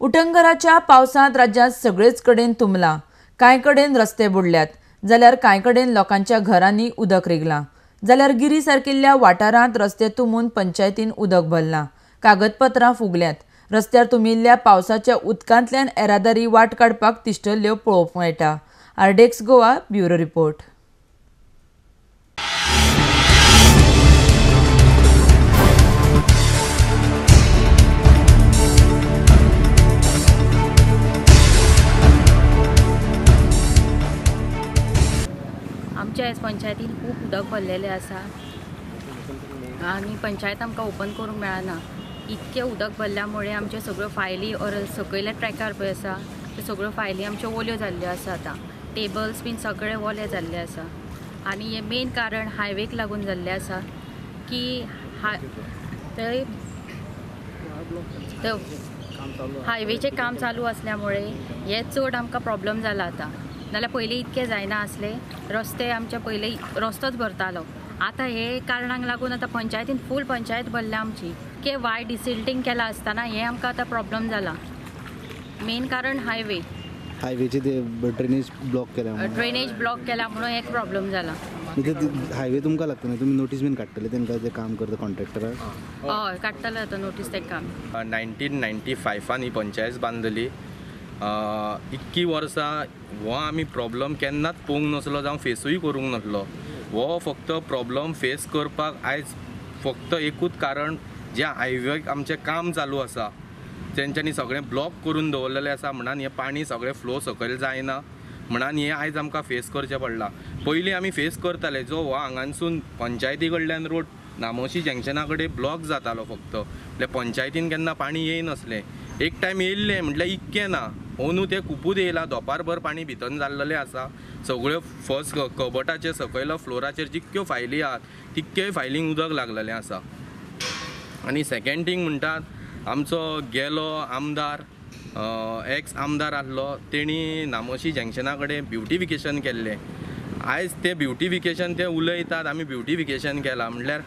उटंगराच्या पावसांत राज्यात सगळेच कडेन तुंबला। कांय कडेन रस्ते बुडल्यात, जाल्यार कांय कडेन लोकांच्या घरांनी उदक रिगलां। जाल्यार गिरी सारकिल्ल्या वाठारांत रस्ते तुंबून पंचायतीन उदक भरलां। कागदपत्रां फुगल्यात। रस्त्यार तुंबिल्ल्या पावसाच्या उदकांतल्यान येरादारी वाट काडपाक तिश्टल्ल्यो पळोवंक मेळटा। आरडेक्स गोवा ब्युरो रिपोर्ट। आमच्या पंचायतीन खूब उदक भरलेलें आसा आनी पंचायत आमकां ओपन करूंक मेळना। इतकें उदक भरल्यामुळे आमच्यो सगळ्यो फायली और सकयल्या ट्रॅकार पळय आसा त्यो सगळ्यो फायली आमच्यो ओल्यो जाल्ल्यो आसा। आतां टेबल्स बीन सगळे ओले जाल्ले आसा आनी हें मेन कारण हायवेक लागून जाल्लें आसा की हायवेचें काम चालू आसल्यामुळे हे चड आमकां प्रॉब्लम जाला। आतां नाल्यार पयलीं इतकें जायना आसलें, रस्ते आमचे पयलीं रस्तोच भरतालो। आतां हे कारणाक लागून आतां पंचायतीन फूल पंचायत भरल्या आमची की वाय डिसिल्टिंग केला आसतना हे आमकां आतां प्रॉब्लम जाला। मेन कारण हायवेचे ड्रेनेज ब्लॉक केला म्हणून एक प्रॉब्लम जाला। हायवे तुमकां लागता न्ही, तुमी नोटीस बीन काडटले तेंकां जे काम करता कॉन्ट्रॅक्टराक? हय काडटले आतां नोटीस तेंकां। 1995 ही पंचायत बांदली। इतकी वर्सां हो आमी प्रॉब्लम केन्नाच पळोवंक नसलो जावं फेसूय करूंक नासलो। हो फक्त प्रॉब्लम फेस करपाक आयज फक्त एकूच कारण जे हायवेक आमचें काम चालू आसा तेंच्यांनी सगळें ब्लॉक करून दवरलेलें आसा म्हणून हें पाणी सगळें फ्लो सकयल जायना म्हणून हें आयज आमकां फेस करचें पडलां। पयलीं आमी फेस करताले जो हो हांगासून पंचायती कडल्यान रोड नामोशी जंक्शना कडेन ब्लॉक जातालो फक्त, म्हटल्यार पंचायतीन केन्ना पाणी येयनासलें। एक टायम येयल्लें म्हटल्यार इतकें ना, अंदू तें खुपूच येयलां। दोपारभर पाणी भितर जाल्लेलें आसा। सगळ्यो फर्स्ट कबटाचे सकयल्या फ्लोराचेर जितक्यो फायली आहात तितक्योय फायलींक उदक लागलेलें आसा। आनी सेकेंड थिंग म्हणटात आमचो गेलो आमदार एक्स आमदार आहलो तेणी नामोशी जंक्शना कडेन ब्युटिफिकेशन केल्लें। आयज तें ब्युटिफिकेशन ते उलयतात आमी ब्युटिफिकेशन केलां म्हटल्यार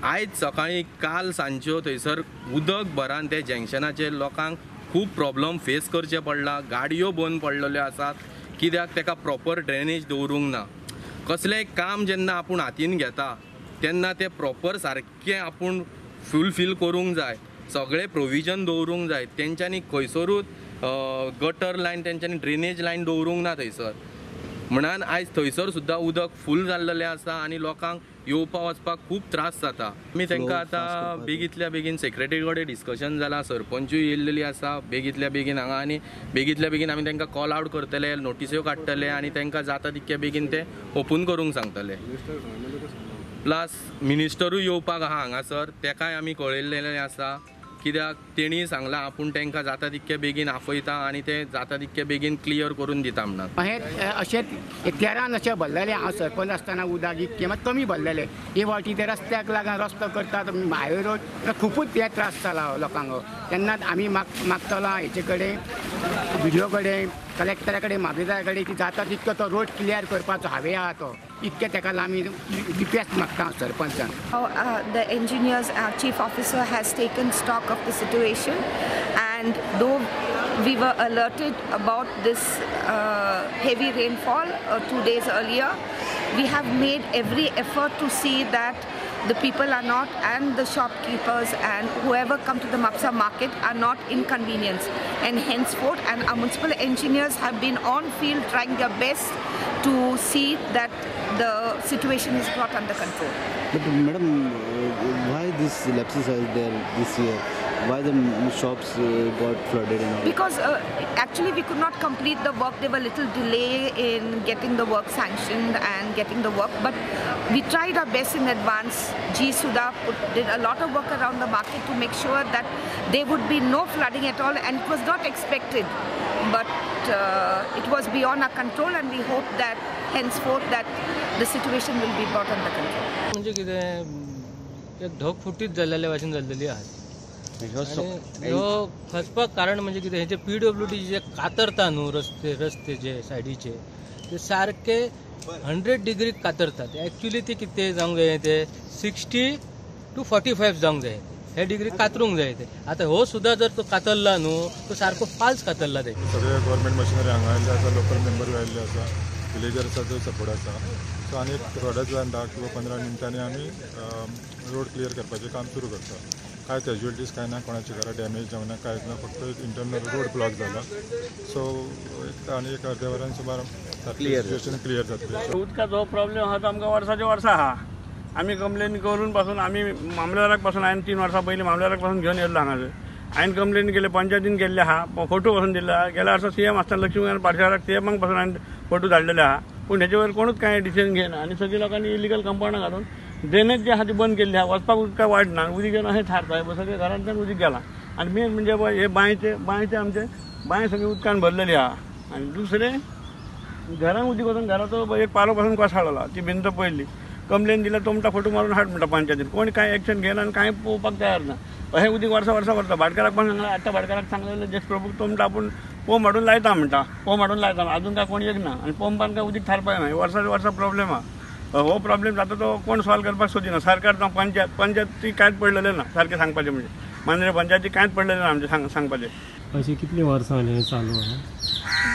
आयज सकाळीं काल सांजच्यो थंयसर उदक भरान ते जंक्शनाचेर लोकांक खूब प्रॉब्लम फेस करचे पडला। गाडयो बंद पडलेल्यो आसात कित्याक तेका प्रॉपर ड्रेनेज दवरूंक ना। कसलेंय काम जेन्ना आपूण हातीन घेता तेन्ना तें प्रॉपर सारकें आपूण फुलफील करूंक जाय, सगळें प्रोविजन दवरूंक जाय। तेंच्यांनी खंयसरूच गटर लायन तेंच्यांनी ड्रेनेज लायन दवरूंक ना थंयसर म्हणून आयज थंयसर सुद्दां उदक फूल जाल्लेलें आसा आनी लोकांक येवपा वचपाक खूब त्रास जाता। आमी तेंकां आतां बेगींतल्या बेगीन सेक्रेटरी कडेन डिस्कशन जालां, सरपंचूय येयल्लेली आसा बेगींतल्या बेगीन हांगा आनी बेगींतल्या बेगीन आमी तेंकां कॉल आवट करतले, नोटिस्यो काडटले आनी तेंकां जाता तितके बेगीन ते ओपन करूंक सांगतले। प्लस मिनिस्टरूय येवपाक आहा हांगासर, तेकाय आमी कळयल्लेलें आसा कित्याक तेणी सांगलां आपूण तेंकां जाता तितके बेगीन आफयता आनी ते जाता तितके बेगीन क्लियर करून दिता म्हणून। हें अशें तेरान अशें भरलेलें हांव सरपंच आसतना उदक इतकें मात कमी भरलेलें। हे फावटी ते रस्त्याक लागून रस्तो करतात हायवे रोड खुबूच हे त्रास जाला लोकांक। तेन्नाच आमी मागतलो हेचे कडेन व्हिडिओ कडेन कलेक्टरा कडेन मागीदारा कडेन की जाता तितको तो रोड क्लियर करपाचो हायवे आहा तो इतकें तेका आमी रिक्वेस्ट मागता सरपंचान। The engineers chief officer has taken stock of the situation, and though we were alerted about this heavy rainfall 2 days earlier, we have made every effort to see that the people are not, and the shopkeepers and whoever come to the Mapsa market are not inconvenienced, and henceforth and our municipal engineers have been on field trying their best to see that the situation is brought under control. But madam, why this lapses are there this year? Why the shops got flooded and all? Because actually we could not complete the work. There were little delay in getting the work sanctioned and getting the work, but we tried our best in advance. G. Sudha did a lot of work around the market to make sure that there would be no flooding at all, and it was not expected, but it was beyond our control, and we hope that henceforth that the situation will be brought under control. म्हणजे कितें एक ढगफुटीच जाल्लेल्या भाशेन जाल्लेली आहा। ह्यो खचपाक कारण म्हणजे कितें हेचे PWD जे कातरता न्हू रस्ते जे सायडीचे ते सारके 100 डिग्री कातरतात। एक्चुअली ते कितें जावंक जाय ते 60 to 45 जावंक जाय। हे डिग्री कातरूंक जाय ते आता हो सुद्धा जर तो कातरला न्हू तो सारको फाल्स कातरला ते सगळे गव्हर्मेंट मशिनरी हांगा आयिल्ले आसा लोकल मेंबर आयिल्ले आसा विलेजर्साचो सपोर्ट आसा सो आनी थोड्याच वेळान 10 किंवा 15 मिनटांनी आमी रोड क्लियर करपाचें काम सुरू करता काय कॅज्युअलिटीज काय ना कोणाची घरां डॅमेज जावं ना कांयच ना फक्त एक इंटरनल रोड ब्लॉक जाला सो आनी एक अर्द्या वरान सुमार सिच्युएशन क्लियर जातली उदकाचो प्रॉब्लेम आहा तो आमकां वर्साचे वर्सां आहा आमी कंप्लेन करून पासून आमी मामलेदाराक पासून हांवें 3 वर्सां पयलीं मामलेदाराक पासून घेवन येयल्लो हांगासर हांवें कंप्लेन केले पंचायतीन केल्ले आहा फोटो पासून दिला गेल्या वर्सा CM आसतना लक्ष्मीकांत पाडशाराक CMाक पासून हांवें फोटो धाडलेले आहा पूण हेचे वयर कोणूच कांय डिसिजन घेयना आनी सगळीं लोकांनी इलिगल कंपाउंडां घालून ड्रेनेज जे आहा ती बंद केल्ली आहा वचपाक उदकां वाडना उदीक येवन अशें थारता सगळे घरांतल्यान उदीक गेलां आनी मेन म्हणजे पळय हे बांयचे आमचे बांय सगळी उदकान भरलेली आहा आनी दुसरें घरांत उदीक वचून घराचो एक पालो पासून कोसळ्ळो ती भिंत पयली कंप्लेन दिल्यार तुमटा फोटो मारून हाड म्हणटा पंचायतीन कोणी कांय एक्शन घेयना आनी कांय पळोवपाक तयार ना अशें उदीक वर्सां व्हरता भाटकाराक पण सांगला आतां भाटकाराक सांगलेलें जेस्ट प्रभूक तुमटा आपूण पोंब हाडून लायता म्हणटा पोंब हाडून लायता अजून काय कोणी येना आनी पोंपान काय उदीक थारपाक ना वर्साचे वर्सा प्रॉब्लेम आहा हो प्रॉब्लेम जाता तो कोण सॉल्व करपाक सोदिना सरकार जावं पंचायती कांयच पडलेलें ना सारकें सांगपाचें म्हणजे मांद्रे पंचायती कांयच पडलेलें ना आमचें सांगपाचें अशी कितली वर्सां जालीं चालू आहा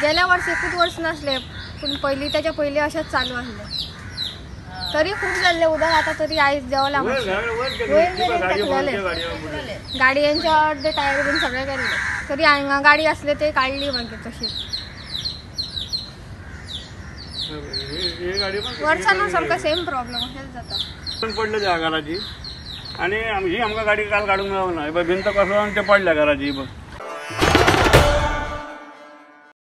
गेल्या वर्षी एकूच वर्ष नासले पूण पयलीं तेच्या पयलीं अशेंच चालू आसलें तरी खूब जाल्लें उदक आतां तरी आयज देंवलां वयर गेले तेकलेले गाडयांचे अर्दे टायर बीन सगळे गेल्ले तरी हांगा गाडी आसले ते काडली मागीर तशीच वर्सांना सामको सेम प्रॉब्लेम अशेंच जाता पडले त्या घराची आनी ही आमकां गाडी काल काडूंक मेळूंक ना भिंत कोसळून ते पडल्या घराची